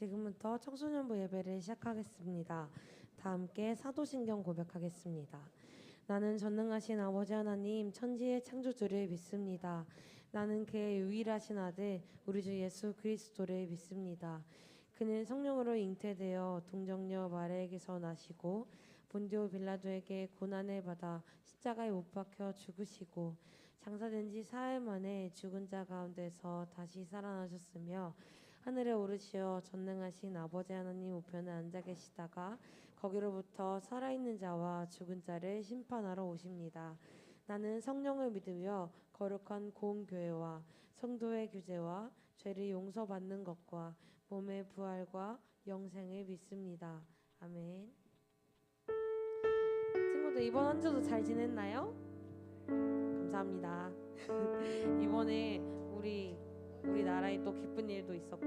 지금부터 청소년부 예배를 시작하겠습니다. 다 함께 사도신경 고백하겠습니다. 나는 전능하신 아버지 하나님 천지의 창조주를 믿습니다. 나는 그의 유일하신 아들 우리 주 예수 그리스도를 믿습니다. 그는 성령으로 잉태되어 동정녀 마리아에게서 나시고 본디오 빌라도에게 고난을 받아 십자가에 못 박혀 죽으시고 장사된 지 사흘 만에 죽은 자 가운데서 다시 살아나셨으며 하늘에 오르시어 전능하신 아버지 하나님 우편에 앉아 계시다가 거기로부터 살아있는 자와 죽은 자를 심판하러 오십니다. 나는 성령을 믿으며 거룩한 공교회와 성도의 규제와 죄를 용서받는 것과 몸의 부활과 영생을 믿습니다. 아멘. 친구들 이번 한 주도 잘 지냈나요? 감사합니다. 이번에 우리나라에 또 기쁜 일도 있었고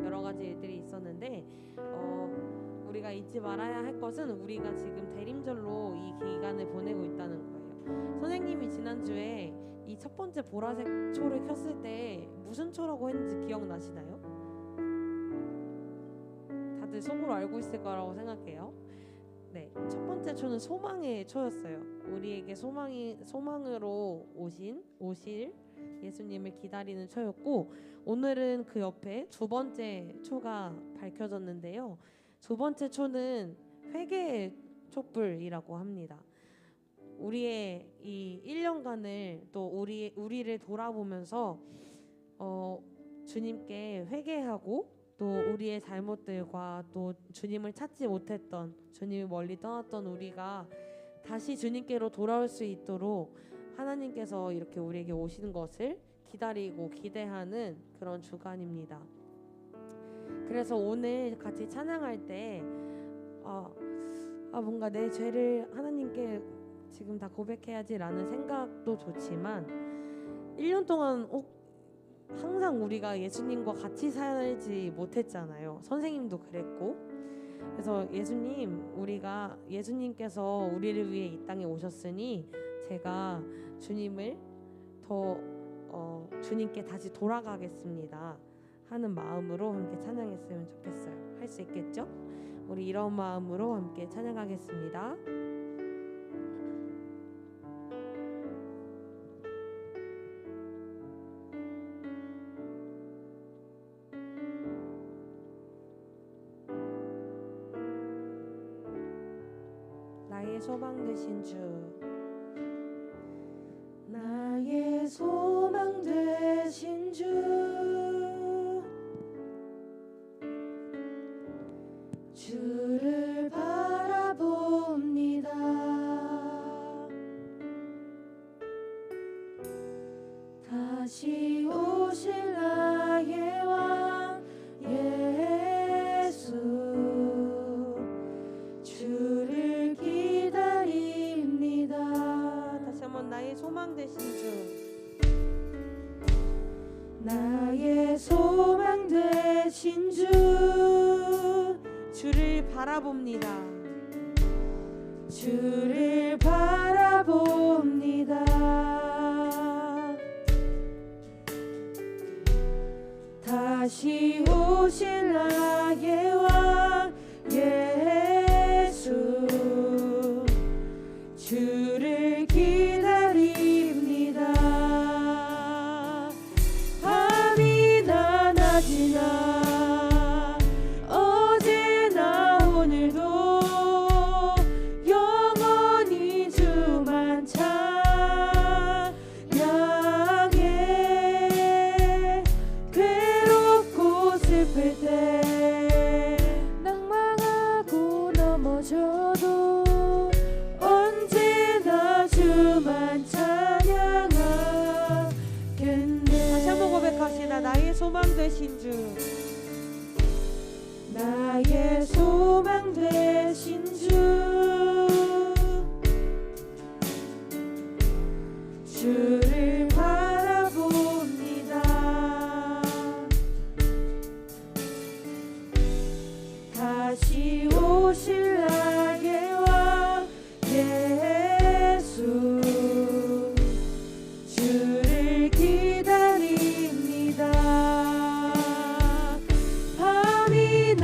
여러 가지 일들이 있었는데 우리가 잊지 말아야 할 것은 우리가 지금 대림절로 이 기간을 보내고 있다는 거예요. 선생님이 지난주에 이 첫 번째 보라색 초를 켰을 때 무슨 초라고 했는지 기억나시나요? 다들 속으로 알고 있을 거라고 생각해요. 네, 첫 번째 초는 소망의 초였어요. 우리에게 소망으로 오실 예수님을 기다리는 초였고, 오늘은 그 옆에 두 번째 초가 밝혀졌는데요. 두 번째 초는 회개의 촛불이라고 합니다. 우리의 이 1년간을 또 우리를 돌아보면서 주님께 회개하고 또 우리의 잘못들과 또 주님을 찾지 못했던, 주님이 멀리 떠났던 우리가 다시 주님께로 돌아올 수 있도록 하나님께서 이렇게 우리에게 오시는 것을 기다리고 기대하는 그런 주간입니다. 그래서 오늘 같이 찬양할 때 뭔가 내 죄를 하나님께 지금 다 고백해야지라는 생각도 좋지만 1년 동안 항상 우리가 예수님과 같이 살지 못했잖아요. 선생님도 그랬고. 그래서 예수님께서 우리를 위해 이 땅에 오셨으니 제가 주님을 주님께 다시 돌아가겠습니다 하는 마음으로 함께 찬양했으면 좋겠어요. 할 수 있겠죠? 우리 이런 마음으로 함께 찬양하겠습니다. 나의 소망 되신 주, 나의 소망 되신 주, 주를 바라봅니다. 다시 오실 나의 왕 예수, 주를 기다립니다. 다시 한번 나의 소망 되신 주, 나의 소망 되신 주, 주를 바라봅니다. 주를 바라봅니다. 다시 오실 나의 왕 예수, 주를 기다립니다. 밤이나 낮이나 어제나 오늘도 영원히 주만 찬양해. 괴롭고 슬플 때 낭망하고 넘어져도 언제나 주만 찬양하겠네. 다시 한번 고백합시다. 나의 소망 되신 주, 나의 소망 되신 주, 주를 바라봅니다. 다시 오실 나의 왕 예수, 주를 기다립니다. 밤이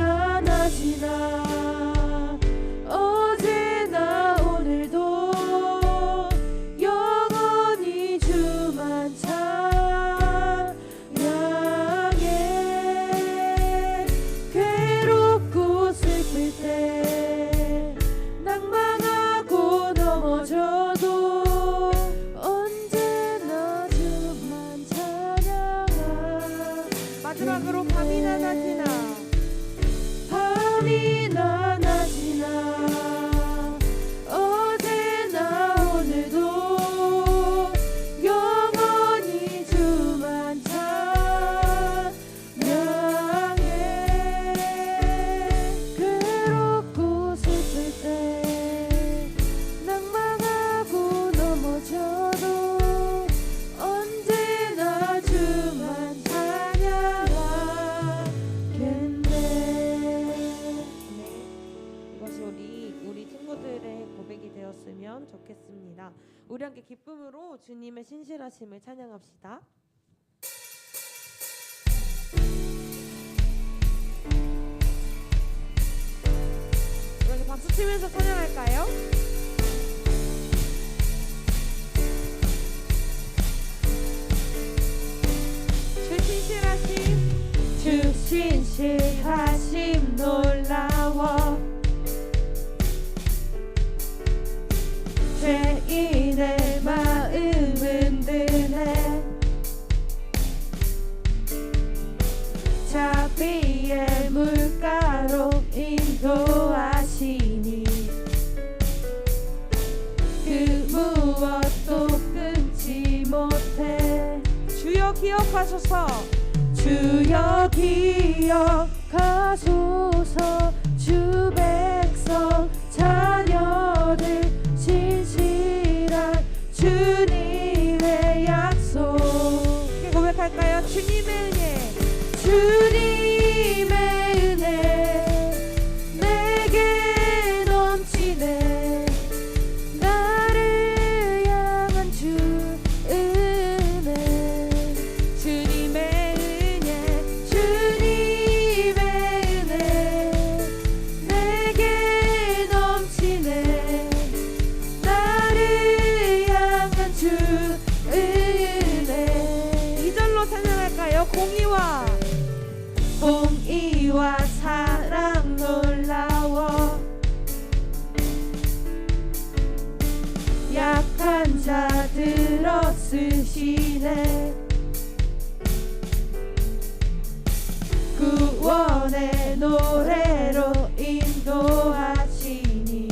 우리 함께 기쁨으로 주님의 신실하심을 찬양합시다. 우리 박수 치면서 찬양할까요? 주 신실하심 놀라워 죄인의 마음은 드네 자비의 물가로 인도하시니 그 무엇도 끊지 못해 주여 기억하소서 주여 기억하소서 주 백성 자녀들 신실한 주님의 약속 고백할까요? 주님의 은혜 주님의 은혜 내게 넘치네 나를 향한 주 은혜 주님의 은혜 내게 넘치네 나를 향한 주 은혜 2절로 찬양할까요? 공의와 사랑 놀라워 약한 자들어 쓰시네 구원의 노래로 인도하시니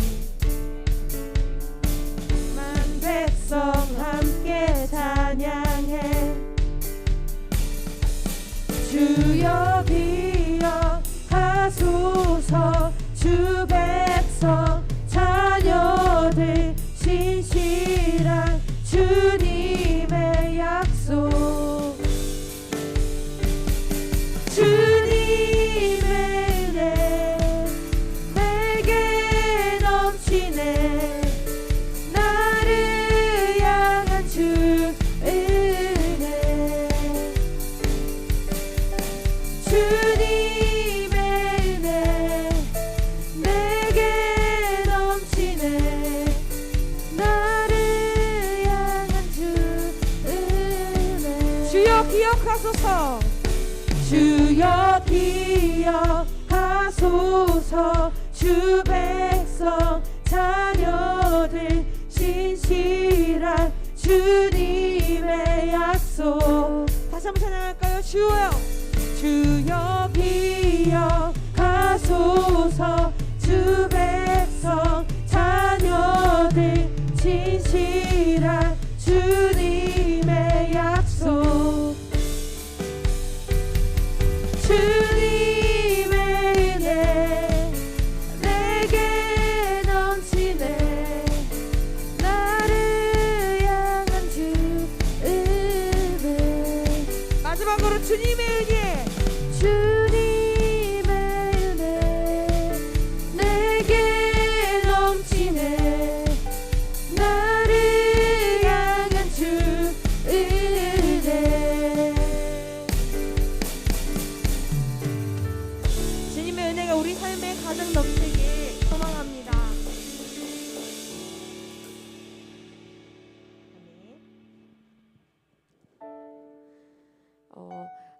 만 백성 함께 찬양해 주여 기억하소서 주 백성 자녀들 신실한 주님의 약속 주님의 은혜 내게 넘치네 나를 향한 주 은혜 주님의 은혜 내게 넘치네 나를 향한 주 은혜 주여 기억하소서 주여 기억하소서 주 백성 자녀들 신실한 주님의 약속 다시 한번 찬양할까요? 주여 주여 기억하소서 주 백성 자녀들 진실한 주님의 약속 주님의 은혜 내게 넘치네 나를 향한 주 은혜 마지막으로 주님의 은혜 주님의 은혜 내게 넘치네 나를 향한 주 은혜 주님의 은혜가 우리 삶에 가득 넘치길 소망합니다.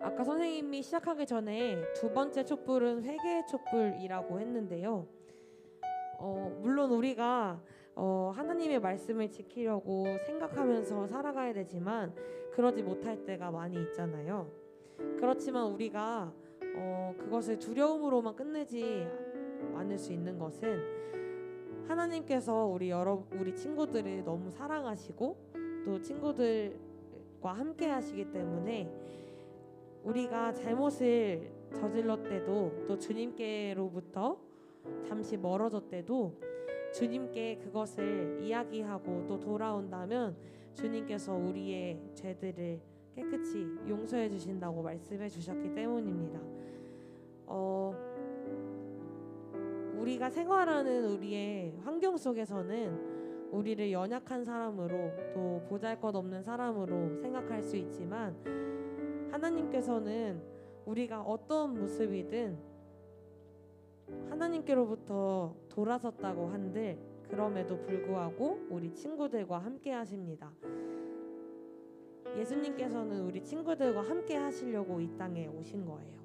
아까 선생님이 시작하기 전에 두 번째 촛불은 회개의 촛불이라고 했는데요. 물론 우리가 하나님의 말씀을 지키려고 생각하면서 살아가야 되지만 그러지 못할 때가 많이 있잖아요. 그렇지만 우리가 그것을 두려움으로만 끝내지 않을 수 있는 것은 하나님께서 우리 친구들을 너무 사랑하시고 또 친구들과 함께 하시기 때문에 우리가 잘못을 저질렀대도 또 주님께로부터 잠시 멀어졌대도 주님께 그것을 이야기하고 또 돌아온다면 주님께서 우리의 죄들을 깨끗이 용서해 주신다고 말씀해 주셨기 때문입니다. 우리가 생활하는 우리의 환경 속에서는 우리를 연약한 사람으로 또 보잘것없는 사람으로 생각할 수 있지만 하나님께서는 우리가 어떤 모습이든 하나님께로부터 돌아섰다고 한들 그럼에도 불구하고 우리 친구들과 함께 하십니다. 예수님께서는 우리 친구들과 함께 하시려고 이 땅에 오신 거예요.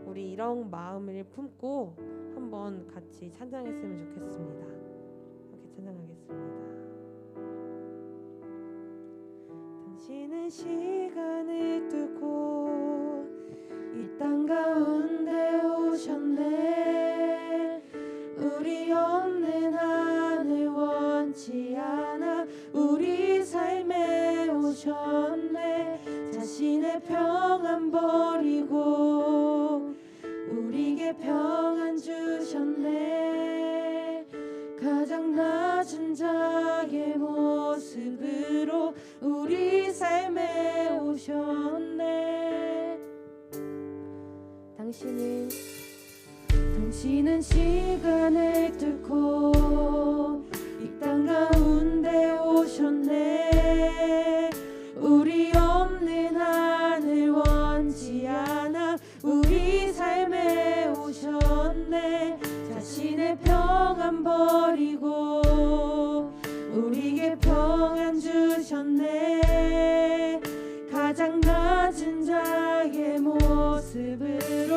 우리 이런 마음을 품고 한번 같이 찬양했으면 좋겠습니다. 이렇게 찬양하겠습니다. 당신은 시간을 뚫고 이 땅 가운데 오셨네. 우리 없는 하늘 원치 않아 우리 삶에 오셨네. 자신의 평안 버리고 우리에게 평안 주셨네. 가장 낮은 자의 모습으로 우리 삶에 오셨네. 당신은 시간을 뚫고 이 땅 가운데 오셨네. 우리 없는 하늘 원치 않아 우리 삶에 오셨네. 자신의 평안 버리고 우리에게 평안 주셨네. 가장 낮은 자의 모습으로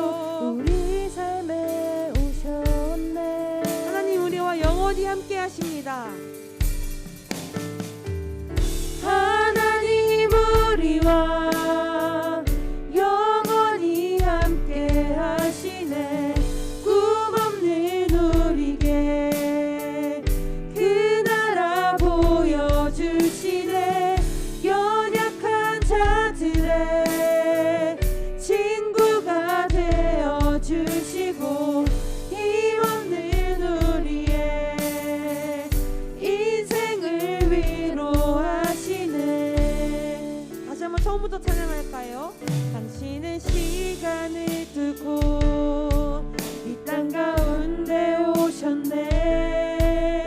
우리 삶에 오셨네. 하나님 우리와 영원히 함께 하십니다. 하나님 우리와 영원히 함께 하시네. 꿈없는 우리에게 그 나라 보여주시네. 연약한 자들의 친구가 되어주시고 힘없는 우리의 인생을 위로하시네. 다시 한번 처음부터 찬양할까요? 당신은 시간을 뚫고 이 땅 가운데 오셨네.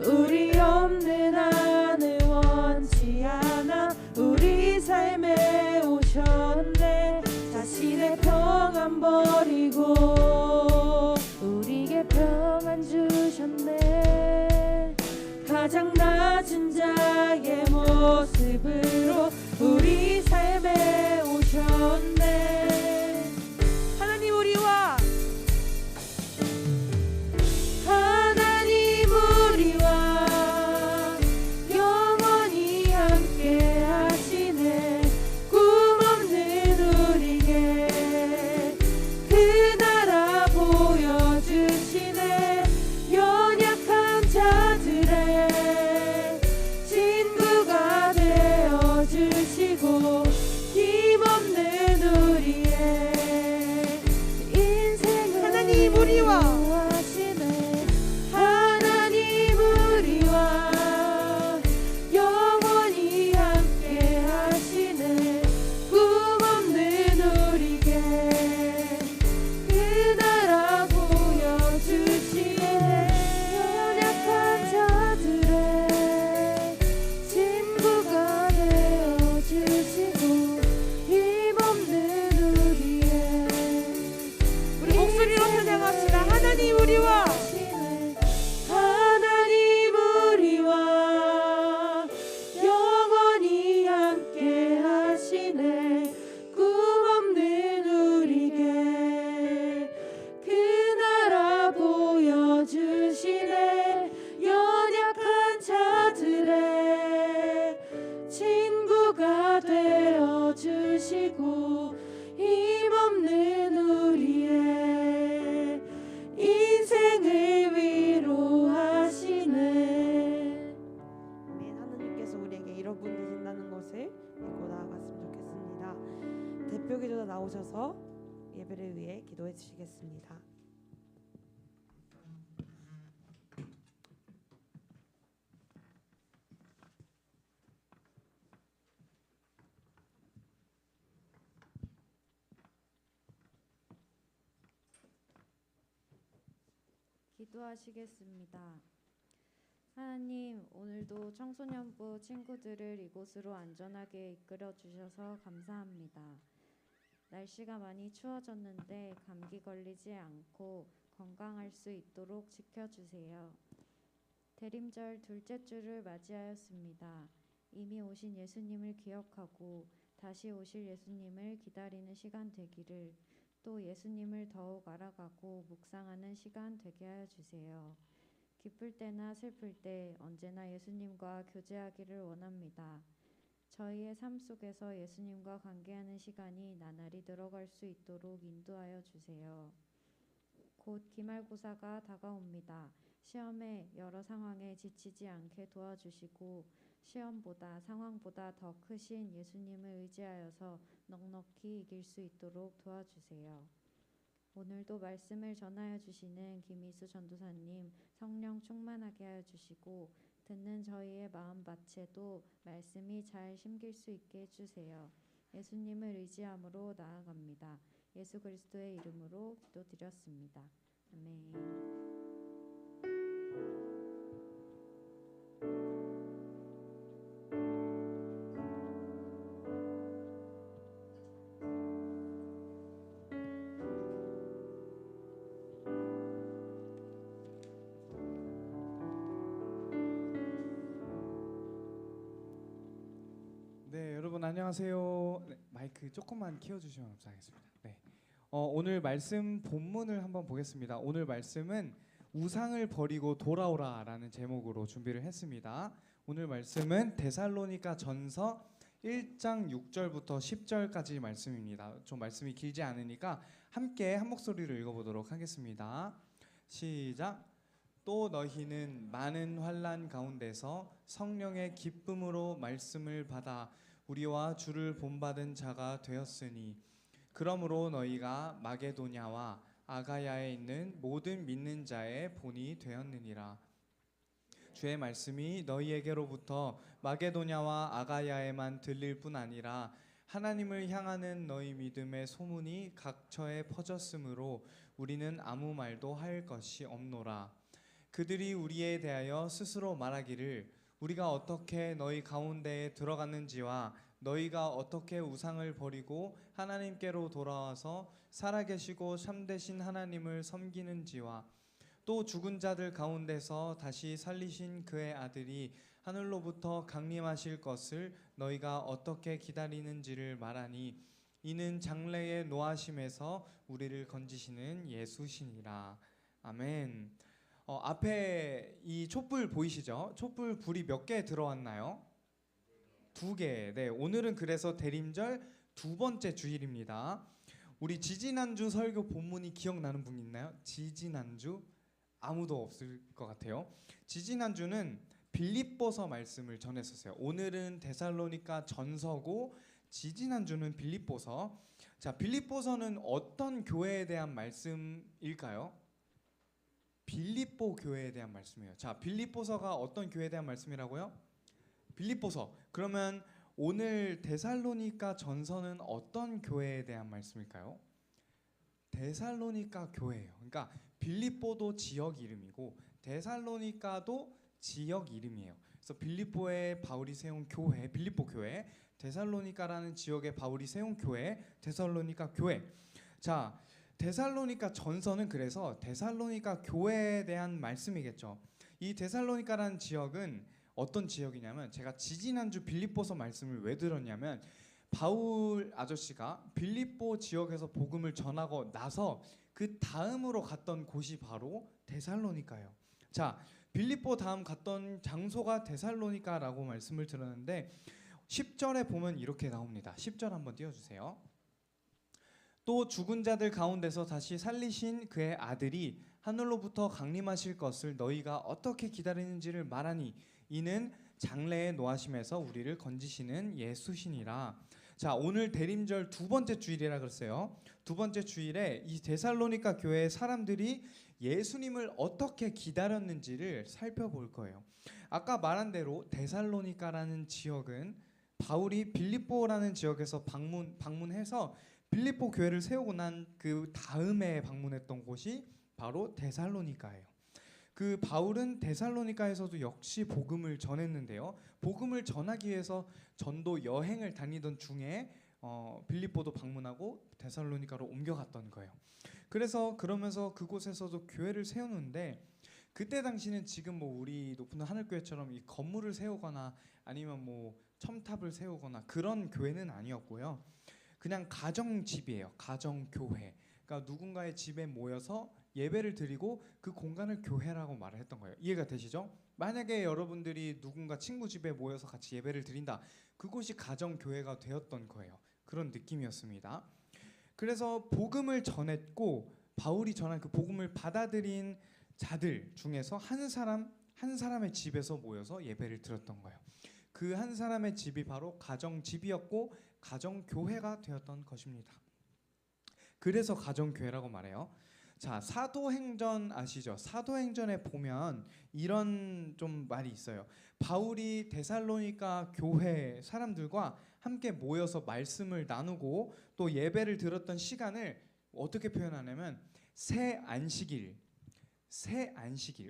우리 없는 하늘 원치 않아 우리 삶에 오셨네. 자신의 평안 버리고 우리에게 평안 주셨네. 가장 낮은 자의 모습으로 우리 삶에 오셨네. 하나님 우리와 영원히 함께 하시네. 꿈없는 우리에게 그 나라 보여주시네. 연약한 자들의 친구가 되어주시고 힘없는 우리의 인생을 하나님 우리와 하시네. 하나님 우리와 영원히 함께 하시네. 꿈없는 우리에게 그 나라 보여주시네. 연약한 자들의 친구가 되어주시고 힘없는 우리의 우리 목소리로 찬양합시다. 하나님 우리와 하나님 우리와 영원히 함께 하시네. 꿈없는 우리에게 그 나라 보여주시네. 연약한 자들의 친구가 되어주시고 힘없는 우리의 인생을 위로하시네. 아멘. 하나님께서 우리에게 이런 분 되신다는 것을 믿고 나아갔으면 좋겠습니다. 대표 기도자 나오셔서 예배를 위해 기도해 주시겠습니다. 기도하시겠습니다. 하나님, 오늘도 청소년부 친구들을 이곳으로 안전하게 이끌어 주셔서 감사합니다. 날씨가 많이 추워졌는데 감기 걸리지 않고 건강할 수 있도록 지켜주세요. 대림절 둘째 주를 맞이하였습니다. 이미 오신 예수님을 기억하고 다시 오실 예수님을 기다리는 시간 되기를, 또 예수님을 더욱 알아가고 묵상하는 시간 되게 하여 주세요. 기쁠 때나 슬플 때 언제나 예수님과 교제하기를 원합니다. 저희의 삶 속에서 예수님과 관계하는 시간이 나날이 늘어갈 수 있도록 인도하여 주세요. 곧 기말고사가 다가옵니다. 시험의 여러 상황에 지치지 않게 도와주시고 시험보다 상황보다 더 크신 예수님을 의지하여서 넉넉히 이길 수 있도록 도와주세요. 오늘도 말씀을 전하여 주시는 김희수 전도사님 성령 충만하게 하여 주시고 듣는 저희의 마음밭에도 말씀이 잘 심길 수 있게 해주세요. 예수님을 의지함으로 나아갑니다. 예수 그리스도의 이름으로 기도드렸습니다. 아멘. 네, 여러분 안녕하세요. 네, 마이크 조금만 키워주시면 감사하겠습니다. 네, 오늘 말씀 본문을 한번 보겠습니다. 오늘 말씀은 우상을 버리고 돌아오라라는 제목으로 준비를 했습니다. 오늘 말씀은 데살로니가 전서 1장 6절부터 10절까지 말씀입니다. 좀 말씀이 길지 않으니까 함께 한 목소리로 읽어보도록 하겠습니다. 시작. 또 너희는 많은 환난 가운데서 성령의 기쁨으로 말씀을 받아 우리와 주를 본받은 자가 되었으니, 그러므로 너희가 마게도냐와 아가야에 있는 모든 믿는 자의 본이 되었느니라. 주의 말씀이 너희에게로부터 마게도냐와 아가야에만 들릴 뿐 아니라 하나님을 향하는 너희 믿음의 소문이 각처에 퍼졌으므로 우리는 아무 말도 할 것이 없노라. 그들이 우리에 대하여 스스로 말하기를 우리가 어떻게 너희 가운데에 들어갔는지와 너희가 어떻게 우상을 버리고 하나님께로 돌아와서 살아계시고 참되신 하나님을 섬기는지와 또 죽은 자들 가운데서 다시 살리신 그의 아들이 하늘로부터 강림하실 것을 너희가 어떻게 기다리는지를 말하니, 이는 장래의 노하심에서 우리를 건지시는 예수시니라. 아멘. 앞에 이 촛불 보이시죠? 촛불 불이 몇 개 들어왔나요? 2개. 네, 오늘은 그래서 대림절 두 번째 주일입니다. 우리 지지난주 설교 본문이 기억나는 분 있나요? 지지난주? 아무도 없을 것 같아요. 지지난주는 빌립보서 말씀을 전했었어요. 오늘은 데살로니가 전서고 지지난주는 빌립보서. 자, 빌립보서는 어떤 교회에 대한 말씀일까요? 빌립보 교회에 대한 말씀이에요. 자, 빌립보서가 어떤 교회에 대한 말씀이라고요? 빌립보서. 그러면 오늘 데살로니가 전서는 어떤 교회에 대한 말씀일까요? 데살로니가 교회예요. 그러니까 빌립보도 지역 이름이고 데살로니가도 지역 이름이에요. 그래서 빌립보에 바울이 세운 교회, 빌립보 교회, 데살로니가라는 지역에 바울이 세운 교회, 데살로니가 교회. 자, 데살로니가 전서는 그래서 데살로니가 교회에 대한 말씀이겠죠. 이 데살로니가라는 지역은 어떤 지역이냐면, 제가 지지난주 빌립보서 말씀을 왜 들었냐면, 바울 아저씨가 빌립보 지역에서 복음을 전하고 나서 그 다음으로 갔던 곳이 바로 데살로니가예요. 자, 빌립보 다음 갔던 장소가 데살로니가라고 말씀을 들었는데 10절에 보면 이렇게 나옵니다. 10절 한번 띄워주세요. 또 죽은 자들 가운데서 다시 살리신 그의 아들이 하늘로부터 강림하실 것을 너희가 어떻게 기다리는지를 말하니, 이는 장래의 노하심에서 우리를 건지시는 예수시니라. 자, 오늘 대림절 두 번째 주일이라 그랬어요. 두 번째 주일에 이 데살로니가 교회의 사람들이 예수님을 어떻게 기다렸는지를 살펴볼 거예요. 아까 말한 대로 데살로니가라는 지역은 바울이 빌립보라는 지역에서 방문해서 빌립보 교회를 세우고 난 그 다음에 방문했던 곳이 바로 데살로니가예요. 그 바울은 데살로니가에서도 역시 복음을 전했는데요. 복음을 전하기 위해서 전도 여행을 다니던 중에 빌립보도 방문하고 데살로니가로 옮겨갔던 거예요. 그래서 그러면서 그곳에서도 교회를 세우는데 그때 당시는 지금 뭐 우리 높은 하늘교회처럼 이 건물을 세우거나 아니면 뭐 첨탑을 세우거나 그런 교회는 아니었고요. 그냥 가정집이에요. 가정교회. 그러니까 누군가의 집에 모여서 예배를 드리고 그 공간을 교회라고 말을 했던 거예요. 이해가 되시죠? 만약에 여러분들이 누군가 친구 집에 모여서 같이 예배를 드린다. 그곳이 가정교회가 되었던 거예요. 그런 느낌이었습니다. 그래서 복음을 전했고 바울이 전한 그 복음을 받아들인 자들 중에서 한 사람의 집에서 모여서 예배를 드렸던 거예요. 그 한 사람의 집이 바로 가정집이었고 가정교회가 되었던 것입니다. 그래서 가정교회라고 말해요. 자, 사도행전 아시죠? 사도행전에 보면 이런 좀 말이 있어요. 바울이 데살로니가 교회 사람들과 함께 모여서 말씀을 나누고 또 예배를 드렸던 시간을 어떻게 표현하냐면 새 안식일.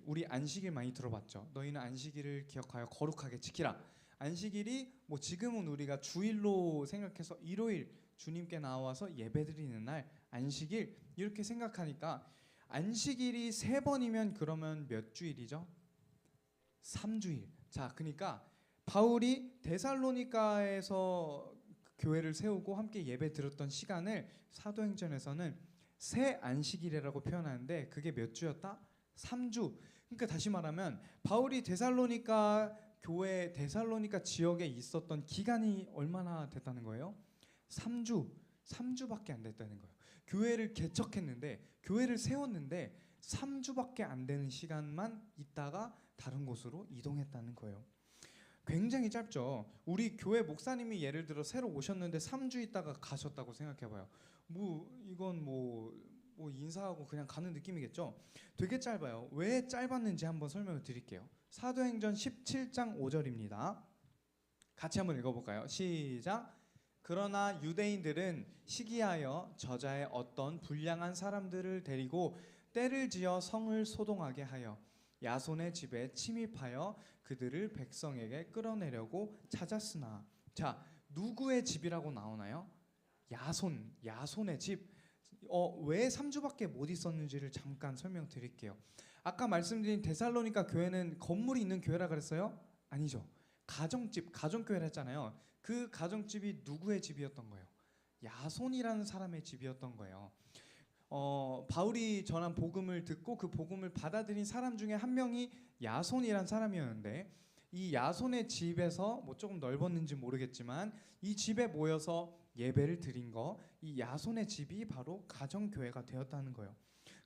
우리 안식일 많이 들어봤죠? 너희는 안식일을 기억하여 거룩하게 지키라. 안식일이 뭐 지금은 우리가 주일로 생각해서 일요일 주님께 나와서 예배드리는 날 안식일 이렇게 생각하니까 안식일이 3번이면 그러면 몇 주일이죠? 3주일. 자, 그러니까 바울이 데살로니가에서 교회를 세우고 함께 예배 드렸던 시간을 사도행전에서는 새 안식일이라고 표현하는데 그게 몇 주였다? 3주. 그러니까 다시 말하면 바울이 데살로니가 교회 데살로니가 지역에 있었던 기간이 얼마나 됐다는 거예요? 3주밖에 안 됐다는 거예요. 교회를 개척했는데 교회를 세웠는데 3주밖에 안 되는 시간만 있다가 다른 곳으로 이동했다는 거예요. 굉장히 짧죠. 우리 교회 목사님이 예를 들어 새로 오셨는데 3주 있다가 가셨다고 생각해봐요. 이건 인사하고 그냥 가는 느낌이겠죠. 되게 짧아요. 왜 짧았는지 한번 설명을 드릴게요. 사도행전 17장 5절입니다. 같이 한번 읽어볼까요? 시작. 그러나 유대인들은 시기하여 저자의 어떤 불량한 사람들을 데리고 때를 지어 성을 소동하게 하여 야손의 집에 침입하여 그들을 백성에게 끌어내려고 찾았으나. 자, 누구의 집이라고 나오나요? 야손의 집. 왜 3주밖에 못 있었는지를 잠깐 설명드릴게요. 아까 말씀드린 데살로니가 교회는 건물이 있는 교회라 그랬어요? 아니죠. 가정집, 가정교회라 했잖아요. 그 가정집이 누구의 집이었던 거예요? 야손이라는 사람의 집이었던 거예요. 바울이 전한 복음을 듣고 그 복음을 받아들인 사람 중에 한 명이 야손이란 사람이었는데 이 야손의 집에서 뭐 조금 넓었는지 모르겠지만 이 집에 모여서 예배를 드린 거, 이 야손의 집이 바로 가정교회가 되었다는 거예요.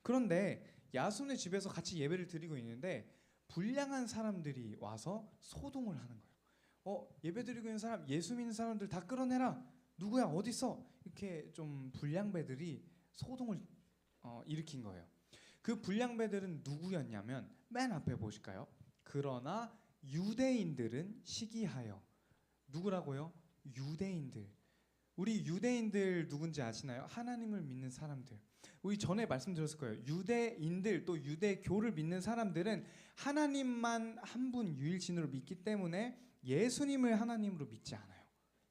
그런데 야손의 집에서 같이 예배를 드리고 있는데 불량한 사람들이 와서 소동을 하는 거예요. 예배 드리고 있는 사람, 예수 믿는 사람들 다 끌어내라. 누구야? 어디 있어? 이렇게 좀 불량배들이 소동을 일으킨 거예요. 그 불량배들은 누구였냐면 맨 앞에 보실까요? 그러나 유대인들은 시기하여. 누구라고요? 유대인들. 우리 유대인들 누군지 아시나요? 하나님을 믿는 사람들. 우리 전에 말씀드렸을 거예요. 유대인들 또 유대교를 믿는 사람들은 하나님만 한 분 유일신으로 믿기 때문에 예수님을 하나님으로 믿지 않아요.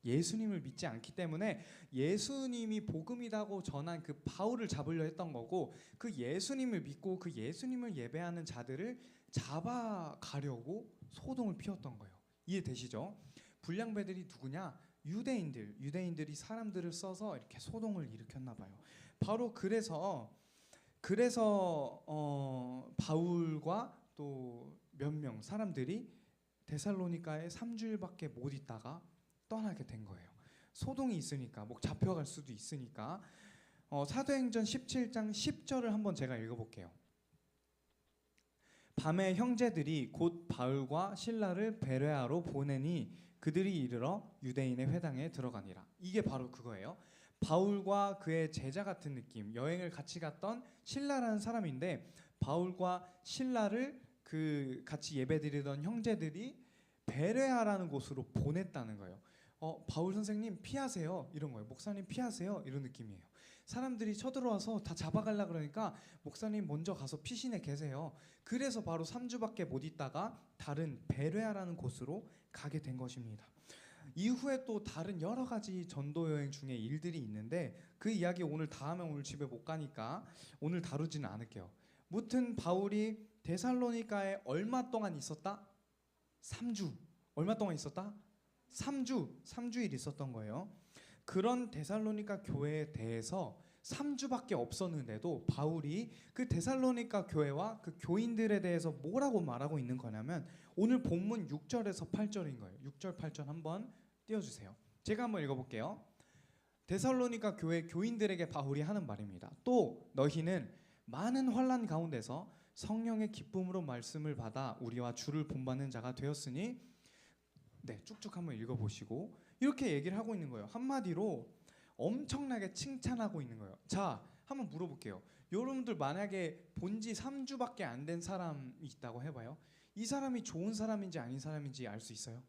예수님을 믿지 않기 때문에 예수님이 복음이라고 전한 그 바울을 잡으려 했던 거고 그 예수님을 믿고 그 예수님을 예배하는 자들을 잡아가려고 소동을 피웠던 거예요. 이해되시죠? 불량배들이 누구냐? 유대인들이 사람들을 써서 이렇게 소동을 일으켰나 봐요. 바로 그래서 바울과 또 몇 명 사람들이 데살로니가에 3주일밖에 못 있다가 떠나게 된 거예요. 소동이 있으니까 뭐 잡혀갈 수도 있으니까. 사도행전 17장 10절을 한번 제가 읽어볼게요. 밤에 형제들이 곧 바울과 실라를 베레아로 보내니 그들이 이르러 유대인의 회당에 들어가니라. 이게 바로 그거예요. 바울과 그의 제자 같은 느낌, 여행을 같이 갔던 실라라는 사람인데 바울과 실라를 그 같이 예배드리던 형제들이 베레아라는 곳으로 보냈다는 거예요. 바울 선생님 피하세요 이런 거예요. 목사님 피하세요 이런 느낌이에요. 사람들이 쳐들어와서 다 잡아가려 그러니까 목사님 먼저 가서 피신해 계세요. 그래서 바로 3주밖에 못 있다가 다른 베레아라는 곳으로 가게 된 것입니다. 이후에 또 다른 여러 가지 전도 여행 중에 일들이 있는데 그 이야기 오늘 다 하면 오늘 집에 못 가니까 오늘 다루지는 않을게요. 무튼 바울이 데살로니가에 얼마 동안 있었다? 3주. 얼마 동안 있었다? 3주일 있었던 거예요. 그런 데살로니가 교회에 대해서 3주밖에 없었는데도 바울이 그 데살로니가 교회와 그 교인들에 대해서 뭐라고 말하고 있는 거냐면 오늘 본문 6절에서 8절인 거예요. 6절 8절 한번 띄워주세요. 제가 한번 읽어볼게요. 데살로니가 교회 교인들에게 바울이 하는 말입니다. 또 너희는 많은 환난 가운데서 성령의 기쁨으로 말씀을 받아 우리와 주를 본받는 자가 되었으니 네, 쭉쭉 한번 읽어보시고 이렇게 얘기를 하고 있는 거예요. 한마디로 엄청나게 칭찬하고 있는 거예요. 자, 한번 물어볼게요. 여러분들 만약에 본지 3주밖에 안 된 사람이 있다고 해봐요. 이 사람이 좋은 사람인지 아닌 사람인지 알 수 있어요?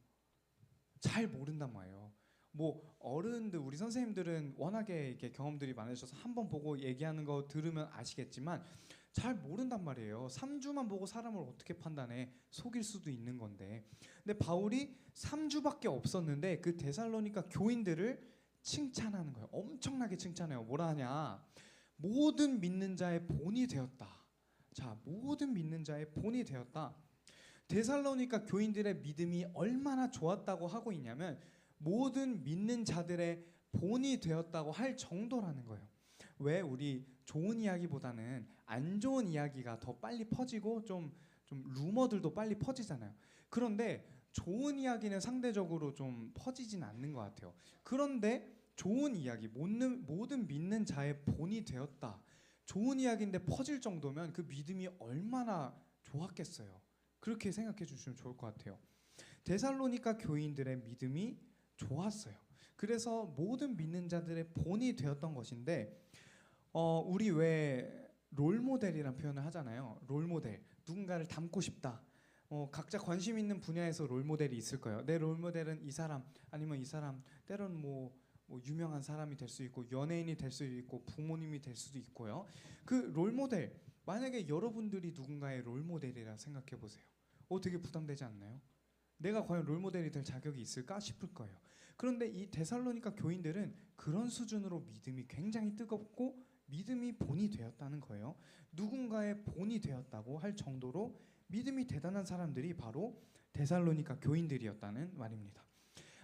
잘 모른단 말이에요. 뭐 어른들 우리 선생님들은 워낙에 이렇게 경험들이 많으셔서 한번 보고 얘기하는 거 들으면 아시겠지만 잘 모른단 말이에요. 3주만 보고 사람을 어떻게 판단해? 속일 수도 있는 건데. 근데 바울이 3주밖에 없었는데 그 데살로니가 교인들을 칭찬하는 거예요. 엄청나게 칭찬해요. 뭐라 하냐? 모든 믿는 자의 본이 되었다. 자, 모든 믿는 자의 본이 되었다. 데살로니가 교인들의 믿음이 얼마나 좋았다고 하고 있냐면 모든 믿는 자들의 본이 되었다고 할 정도라는 거예요. 왜 우리 좋은 이야기보다는 안 좋은 이야기가 더 빨리 퍼지고 좀 루머들도 빨리 퍼지잖아요. 그런데 좋은 이야기는 상대적으로 좀 퍼지진 않는 것 같아요. 그런데 좋은 이야기, 모든 믿는 자의 본이 되었다. 좋은 이야기인데 퍼질 정도면 그 믿음이 얼마나 좋았겠어요. 그렇게 생각해 주시면 좋을 것 같아요. 데살로니가 교인들의 믿음이 좋았어요. 그래서 모든 믿는 자들의 본이 되었던 것인데 우리 왜 롤모델이란 표현을 하잖아요. 롤모델, 누군가를 닮고 싶다. 각자 관심 있는 분야에서 롤모델이 있을 거예요. 내 롤모델은 이 사람 아니면 이 사람, 때로는 뭐 유명한 사람이 될 수 있고 연예인이 될 수도 있고 부모님이 될 수도 있고요. 그 롤모델, 만약에 여러분들이 누군가의 롤모델이라 생각해 보세요. 되게 부담되지 않나요? 내가 과연 롤모델이 될 자격이 있을까 싶을 거예요. 그런데 이 데살로니가 교인들은 그런 수준으로 믿음이 굉장히 뜨겁고 믿음이 본이 되었다는 거예요. 누군가의 본이 되었다고 할 정도로 믿음이 대단한 사람들이 바로 데살로니가 교인들이었다는 말입니다.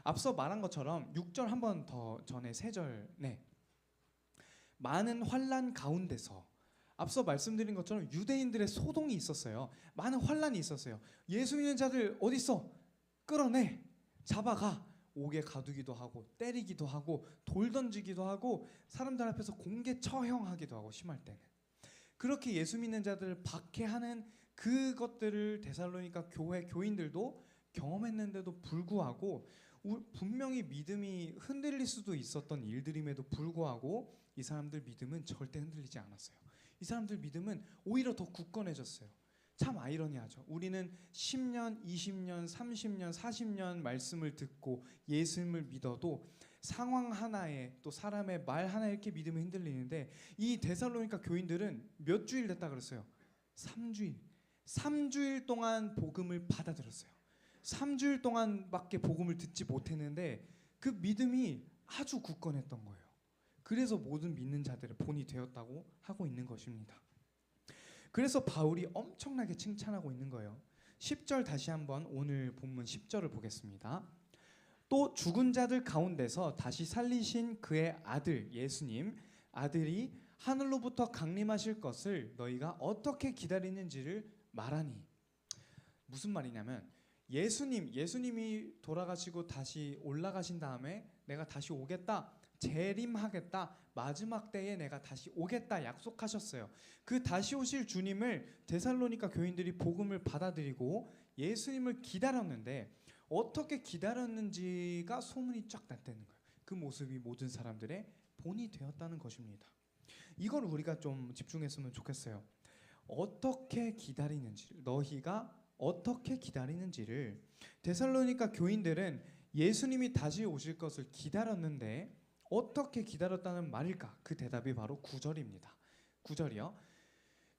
앞서 말한 것처럼 6절 한 번 더 전에 3절 많은 환난 가운데서 앞서 말씀드린 것처럼 유대인들의 소동이 있었어요. 많은 환난이 있었어요. 예수 믿는 자들 어디 있어? 끌어내, 잡아가. 옥에 가두기도 하고 때리기도 하고 돌 던지기도 하고 사람들 앞에서 공개 처형하기도 하고 심할 때는 그렇게 예수 믿는 자들을 박해하는 그것들을 데살로니가 교회 교인들도 경험했는데도 불구하고 분명히 믿음이 흔들릴 수도 있었던 일들임에도 불구하고 이 사람들 믿음은 절대 흔들리지 않았어요. 이 사람들 믿음은 오히려 더 굳건해졌어요. 참 아이러니하죠. 우리는 10년, 20년, 30년, 40년 말씀을 듣고 예수님을 믿어도 상황 하나에 또 사람의 말 하나에 이렇게 믿음이 흔들리는데 이 데살로니가 교인들은 몇 주일 됐다 그랬어요? 3주일. 3주일 동안 복음을 받아들였어요. 3주일 동안밖에 복음을 듣지 못했는데 그 믿음이 아주 굳건했던 거예요. 그래서 모든 믿는 자들의 본이 되었다고 하고 있는 것입니다. 그래서 바울이 엄청나게 칭찬하고 있는 거예요. 10절 다시 한번 오늘 본문 10절을 보겠습니다. 또 죽은 자들 가운데서 다시 살리신 그의 아들 예수님, 아들이 하늘로부터 강림하실 것을 너희가 어떻게 기다리는지를 말하니. 무슨 말이냐면 예수님이 돌아가시고 다시 올라가신 다음에 내가 다시 오겠다, 재림하겠다, 마지막 때에 내가 다시 오겠다 약속하셨어요. 그 다시 오실 주님을 데살로니가 교인들이 복음을 받아들이고 예수님을 기다렸는데 어떻게 기다렸는지가 소문이 쫙 났다는 거예요. 그 모습이 모든 사람들의 본이 되었다는 것입니다. 이걸 우리가 좀 집중했으면 좋겠어요. 어떻게 기다리는지, 너희가 어떻게 기다리는지를 데살로니가 교인들은 예수님이 다시 오실 것을 기다렸는데 어떻게 기다렸다는 말일까? 그 대답이 바로 9절입니다. 9절이요.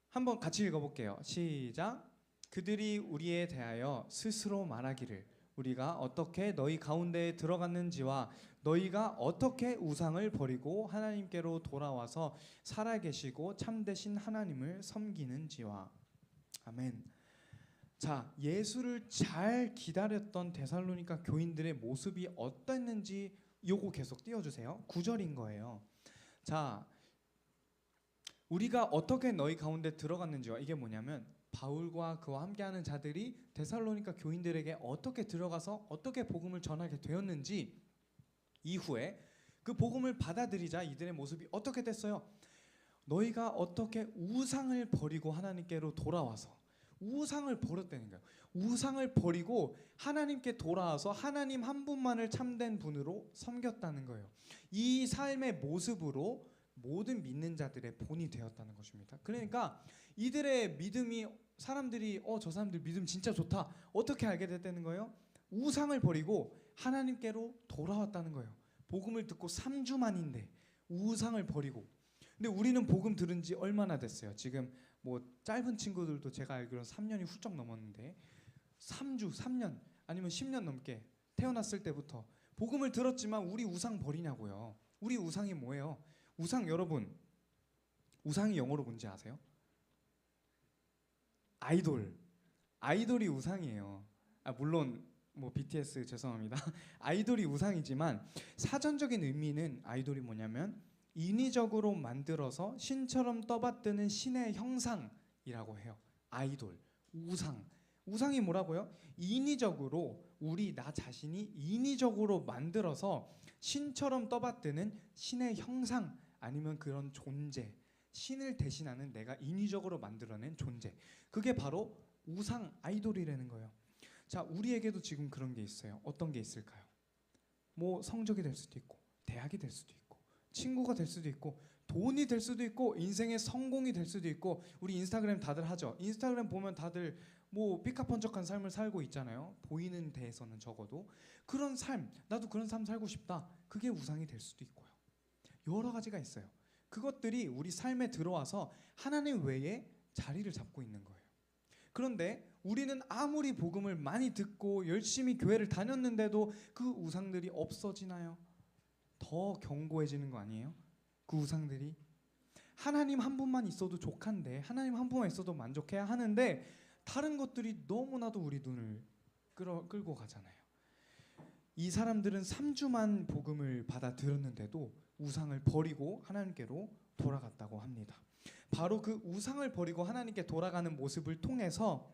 한번 같이 읽어볼게요. 시작. 그들이 우리에 대하여 스스로 말하기를 우리가 어떻게 너희 가운데에 들어갔는지와 너희가 어떻게 우상을 버리고 하나님께로 돌아와서 살아계시고 참되신 하나님을 섬기는지와. 아멘. 자, 예수를 잘 기다렸던 데살로니가 교인들의 모습이 어땠는지 요거 계속 띄워주세요. 9절인 거예요. 자, 우리가 어떻게 너희 가운데 들어갔는지와, 이게 뭐냐면 바울과 그와 함께하는 자들이 데살로니가 교인들에게 어떻게 들어가서 어떻게 복음을 전하게 되었는지, 이후에 그 복음을 받아들이자 이들의 모습이 어떻게 됐어요? 너희가 어떻게 우상을 버리고 하나님께로 돌아와서, 우상을 버렸다는 거예요. 우상을 버리고 하나님께 돌아와서 하나님 한 분만을 참된 분으로 섬겼다는 거예요. 이 삶의 모습으로 모든 믿는 자들의 본이 되었다는 것입니다. 그러니까 이들의 믿음이, 사람들이 저 사람들 믿음 진짜 좋다, 어떻게 알게 됐다는 거예요? 우상을 버리고 하나님께로 돌아왔다는 거예요. 복음을 듣고 3주 만인데 우상을 버리고. 근데 우리는 복음 들은 지 얼마나 됐어요? 지금 뭐 짧은 친구들도 제가 알기로는 3년이 훌쩍 넘었는데 3주, 3년 아니면 10년 넘게 태어났을 때부터 복음을 들었지만 우리 우상 버리냐고요. 우리 우상이 뭐예요? 우상, 여러분, 우상이 영어로 뭔지 아세요? 아이돌. 아이돌이 우상이에요. 물론 뭐 BTS 죄송합니다. 아이돌이 우상이지만 사전적인 의미는 아이돌이 뭐냐면 인위적으로 만들어서 신처럼 떠받드는 신의 형상이라고 해요. 아이돌, 우상. 우상이 뭐라고요? 인위적으로, 나 자신이 인위적으로 만들어서 신처럼 떠받드는 신의 형상, 아니면 그런 존재, 신을 대신하는 내가 인위적으로 만들어낸 존재, 그게 바로 우상, 아이돌이라는 거예요. 자, 우리에게도 지금 그런 게 있어요. 어떤 게 있을까요? 뭐 성적이 될 수도 있고, 대학이 될 수도 있고, 친구가 될 수도 있고, 돈이 될 수도 있고, 인생의 성공이 될 수도 있고. 우리 인스타그램 다들 하죠. 인스타그램 보면 다들 뭐 삐까뻔쩍한 삶을 살고 있잖아요. 보이는 데에서는 적어도. 그런 삶, 나도 그런 삶 살고 싶다, 그게 우상이 될 수도 있고요. 여러 가지가 있어요. 그것들이 우리 삶에 들어와서 하나님 외에 자리를 잡고 있는 거예요. 그런데 우리는 아무리 복음을 많이 듣고 열심히 교회를 다녔는데도 그 우상들이 없어지나요? 더 견고해지는 거 아니에요? 그 우상들이. 하나님 한 분만 있어도 족한데, 하나님 한 분만 있어도 만족해야 하는데 다른 것들이 너무나도 우리 눈을 끌고 가잖아요. 이 사람들은 3주만 복음을 받아 들었는데도 우상을 버리고 하나님께로 돌아갔다고 합니다. 바로 그 우상을 버리고 하나님께 돌아가는 모습을 통해서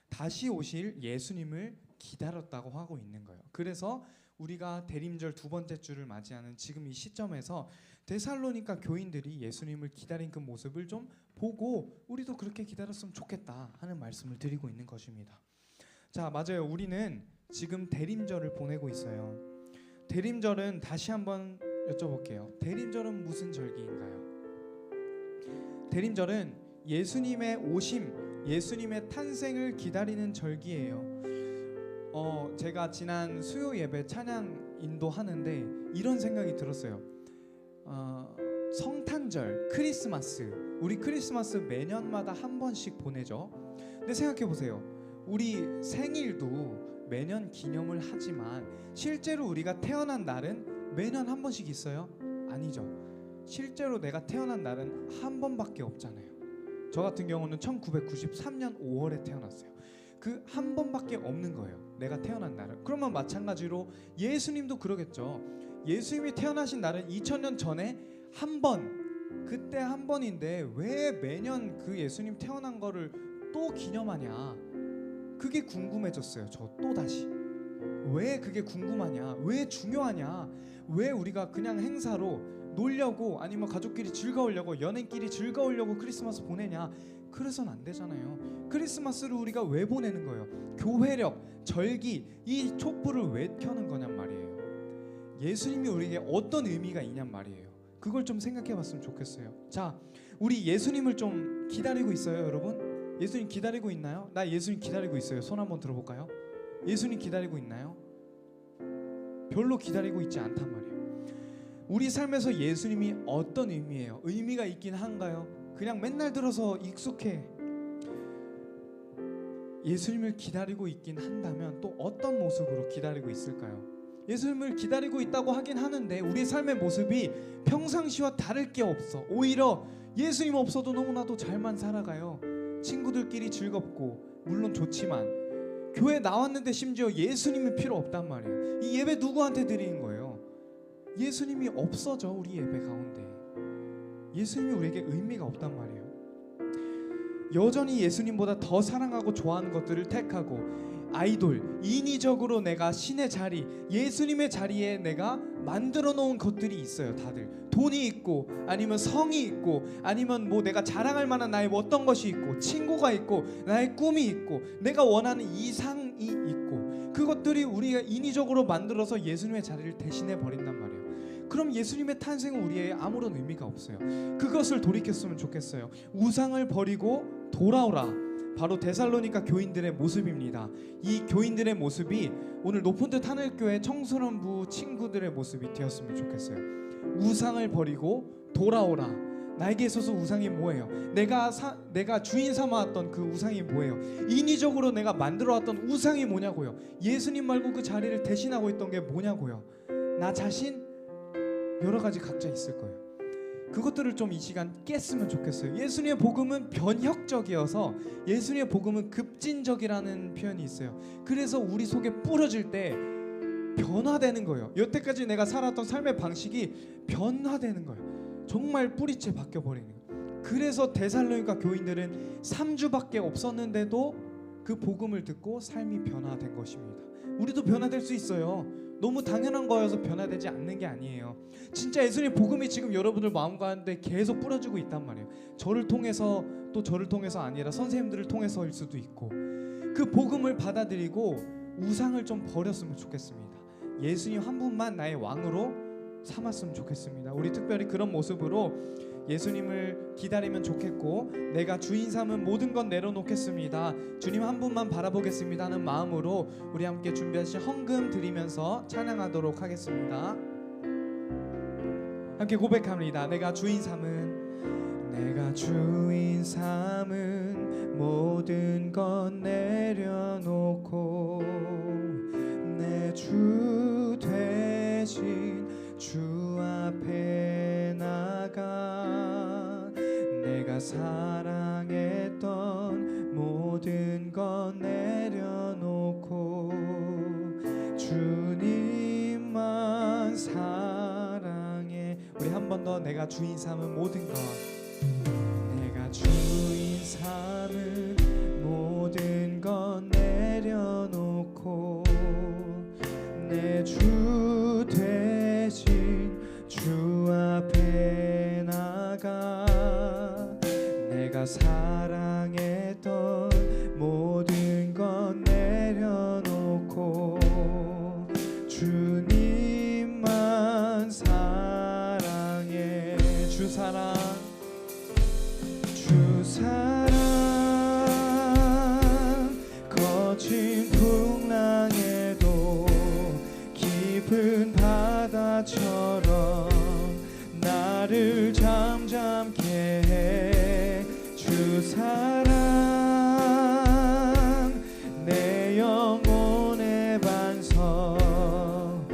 다시 오실 예수님을 기다렸다고 하고 있는 거예요. 그래서 우리가 대림절 두 번째 주를 맞이하는 지금 이 시점에서 데살로니가 교인들이 예수님을 기다린 그 모습을 좀 보고 우리도 그렇게 기다렸으면 좋겠다 하는 말씀을 드리고 있는 것입니다. 자, 맞아요. 우리는 지금 대림절을 보내고 있어요. 대림절은 다시 한번 여쭤볼게요. 대림절은 무슨 절기인가요? 대림절은 예수님의 오심, 예수님의 탄생을 기다리는 절기예요. 제가 지난 수요 예배 찬양 인도하는데 이런 생각이 들었어요. 성탄절, 크리스마스, 우리 크리스마스 매년마다 한 번씩 보내죠. 근데 생각해 보세요. 우리 생일도 매년 기념을 하지만 실제로 우리가 태어난 날은 매년 한 번씩 있어요? 아니죠. 실제로 내가 태어난 날은 한 번밖에 없잖아요. 저 같은 경우는 1993년 5월에 태어났어요. 그 한 번밖에 없는 거예요, 내가 태어난 날은. 그러면 마찬가지로 예수님도 그러겠죠. 예수님이 태어나신 날은 2000년 전에 한 번, 그때 한 번인데 왜 매년 그 예수님 태어난 거를 또 기념하냐, 그게 궁금해졌어요. 저 또다시 왜 그게 궁금하냐, 왜 중요하냐, 왜 우리가 그냥 행사로 놀려고 아니면 가족끼리 즐거우려고, 연인끼리 즐거우려고 크리스마스 보내냐. 그래서는 안 되잖아요. 크리스마스를 우리가 왜 보내는 거예요? 교회력, 절기, 이 촛불을 왜 켜는 거냔 말이에요. 예수님이 우리에게 어떤 의미가 있냔 말이에요. 그걸 좀 생각해 봤으면 좋겠어요. 자, 우리 예수님을 좀 기다리고 있어요, 여러분? 예수님 기다리고 있나요? 나 예수님 기다리고 있어요. 손 한번 들어볼까요? 예수님 기다리고 있나요? 별로 기다리고 있지 않단 말이에요. 우리 삶에서 예수님이 어떤 의미예요? 의미가 있긴 한가요? 그냥 맨날 들어서 익숙해. 예수님을 기다리고 있긴 한다면 또 어떤 모습으로 기다리고 있을까요? 예수님을 기다리고 있다고 하긴 하는데 우리의 삶의 모습이 평상시와 다를 게 없어. 오히려 예수님 없어도 너무나도 잘만 살아가요. 친구들끼리 즐겁고 물론 좋지만 교회 나왔는데 심지어 예수님이 필요 없단 말이에요. 이 예배 누구한테 드리는 거예요? 예수님이 없어져. 우리 예배 가운데 예수님이 우리에게 의미가 없단 말이에요. 여전히 예수님보다 더 사랑하고 좋아하는 것들을 택하고 아이돌, 인위적으로 내가 신의 자리, 예수님의 자리에 내가 만들어 놓은 것들이 있어요. 다들 돈이 있고 아니면 성이 있고 아니면 뭐 내가 자랑할 만한 나의 뭐 어떤 것이 있고 친구가 있고 나의 꿈이 있고 내가 원하는 이상이 있고 그것들이 우리가 인위적으로 만들어서 예수님의 자리를 대신해 버린단 말이에요. 그럼 예수님의 탄생은 우리의 아무런 의미가 없어요. 그것을 돌이켰으면 좋겠어요. 우상을 버리고 돌아오라. 바로 데살로니가 교인들의 모습입니다. 이 교인들의 모습이 오늘 높은 듯 하늘교회 청소년부 친구들의 모습이 되었으면 좋겠어요. 우상을 버리고 돌아오라. 나에게 있어서 우상이 뭐예요? 내가 주인 삼아왔던 그 우상이 뭐예요? 인위적으로 내가 만들어왔던 우상이 뭐냐고요? 예수님 말고 그 자리를 대신하고 있던 게 뭐냐고요? 나 자신? 여러 가지 각자 있을 거예요. 그것들을 좀 이 시간 깼으면 좋겠어요. 예수님의 복음은 변혁적이어서 예수님의 복음은 급진적이라는 표현이 있어요. 그래서 우리 속에 뿌려질 때 변화되는 거예요. 여태까지 내가 살았던 삶의 방식이 변화되는 거예요. 정말 뿌리채 바뀌어버리는 거예요. 그래서 데살로니가 교인들은 3주밖에 없었는데도 그 복음을 듣고 삶이 변화된 것입니다. 우리도 변화될 수 있어요. 너무 당연한 거여서 변화되지 않는 게 아니에요. 진짜 예수님의 복음이 지금 여러분들 마음 가운데 계속 뿌려지고 있단 말이에요. 저를 통해서 또 저를 통해서 아니라 선생님들을 통해서일 수도 있고 그 복음을 받아들이고 우상을 좀 버렸으면 좋겠습니다. 예수님 한 분만 나의 왕으로 삼았으면 좋겠습니다. 우리 특별히 그런 모습으로 예수님을 기다리면 좋겠고 내가 주인 삼은 모든 건 내려놓겠습니다. 주님 한 분만 바라보겠습니다 하는 마음으로 우리 함께 준비하신 헌금 드리면서 찬양하도록 하겠습니다. 함께 고백합니다. 내가 주인 삼은 모든 건 내려놓고 내 주 대신 주 앞에 나가 내가 사랑했던 모든 건 내려놓고 주님만 사랑해. 우리 한 번 더 내가 주인 삼은 모든 것 내가 주인 삼은 모든 건 내려놓고 내 주 대신 주 앞에 나가 내가 사랑했던 모든 건 내려놓고 주님만 사랑해. 주 사랑 거친 풍랑에도 깊은 바다처럼 나를 잠잠케 해. 주 사랑 내 영혼의 반석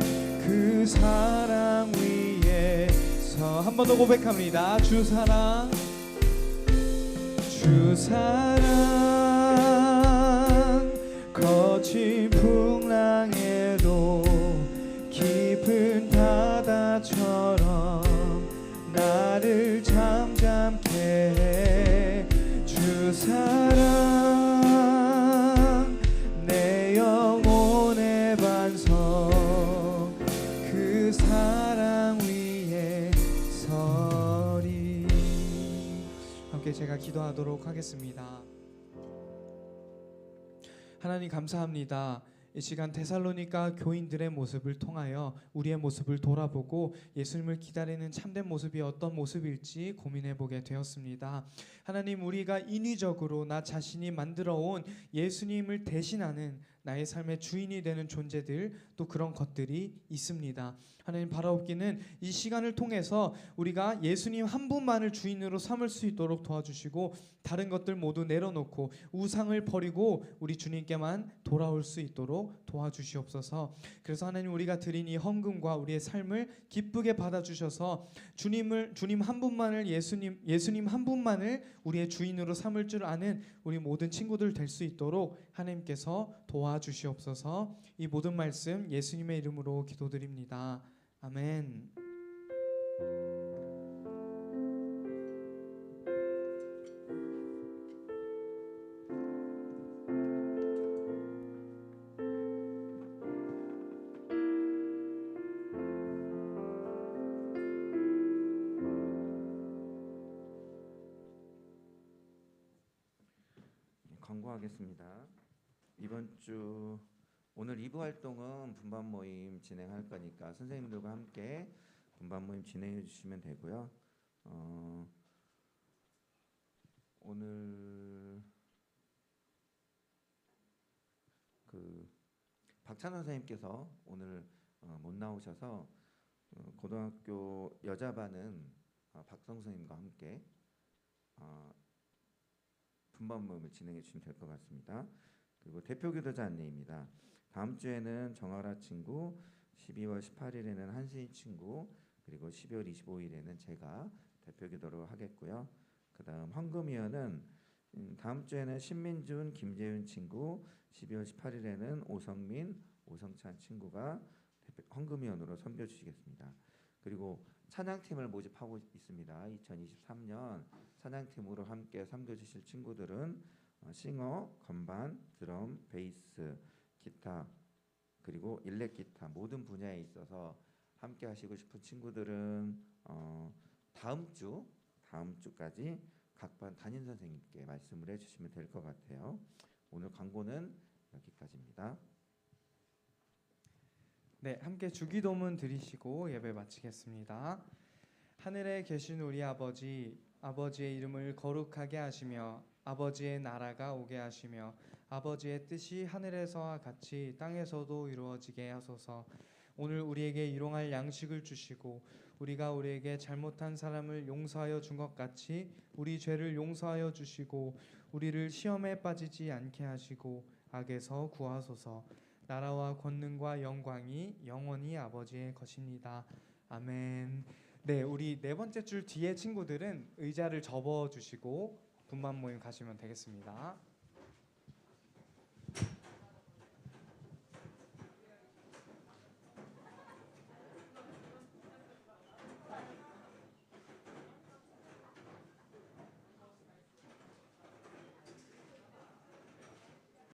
그 사랑 위에서 한 번 더 고백합니다. 주 사랑 거친 풍랑에도 깊은 바다처럼 나를 잠잠케 해. 주 사랑 내 영혼의 반석 그 사랑 위에 서리. 함께 제가 기도하도록 하겠습니다. 하나님 감사합니다. 이 시간 데살로니가 교인들의 모습을 통하여 우리의 모습을 돌아보고 예수님을 기다리는 참된 모습이 어떤 모습일지 고민해보게 되었습니다. 하나님 우리가 인위적으로 나 자신이 만들어온 예수님을 대신하는 나의 삶의 주인이 되는 존재들, 또 그런 것들이 있습니다. 하나님 바라옵기는 이 시간을 통해서 우리가 예수님 한 분만을 주인으로 삼을 수 있도록 도와주시고, 다른 것들 모두 내려놓고 우상을 버리고 우리 주님께만 돌아올 수 있도록 도와주시옵소서. 그래서 하나님, 우리가 드린 이 헌금과 우리의 삶을 기쁘게 받아주셔서 주님 한 분만을, 예수님 한 분만을 우리의 주인으로 삼을 줄 아는 우리 모든 친구들 될 수 있도록 하나님께서 도와주시옵소서. 이 모든 말씀 예수님의 이름으로 기도드립니다. 아멘. 광고하겠습니다. 이번 주 오늘 2부 활동은 분반 모임 진행할 거니까 선생님들과 함께 분반 모임 진행해 주시면 되고요. 오늘 박찬호 선생님께서 오늘 못 나오셔서 고등학교 여자반은 박성 선생님과 함께 분반 모임을 진행해 주시면 될 것 같습니다. 그리고 대표 기도자 안내입니다. 다음 주에는 정아라 친구, 12월 18일에는 한수인 친구, 그리고 12월 25일에는 제가 대표 기도로 하겠고요. 그다음 헌금위원은 다음 주에는 신민준, 김재윤 친구, 12월 18일에는 오성민, 오성찬 친구가 헌금위원으로 섬겨 주시겠습니다. 그리고 찬양팀을 모집하고 있습니다. 2023년 찬양팀으로 함께 섬겨 주실 친구들은 싱어, 건반, 드럼, 베이스, 기타, 그리고 일렉 기타 모든 분야에 있어서 함께 하시고 싶은 친구들은 다음 주까지 각 반 담임 선생님께 말씀을 해주시면 될 것 같아요. 오늘 광고는 여기까지입니다. 네, 함께 주기도문 드리시고 예배 마치겠습니다. 하늘에 계신 우리 아버지, 아버지의 이름을 거룩하게 하시며 아버지의 나라가 오게 하시며 아버지의 뜻이 하늘에서와 같이 땅에서도 이루어지게 하소서. 오늘 우리에게 일용할 양식을 주시고 우리가 우리에게 잘못한 사람을 용서하여 준 것 같이 우리 죄를 용서하여 주시고 우리를 시험에 빠지지 않게 하시고 악에서 구하소서. 나라와 권능과 영광이 영원히 아버지의 것입니다. 아멘. 네, 우리 네 번째 줄 뒤에 친구들은 의자를 접어 주시고 분만 모임 가시면 되겠습니다.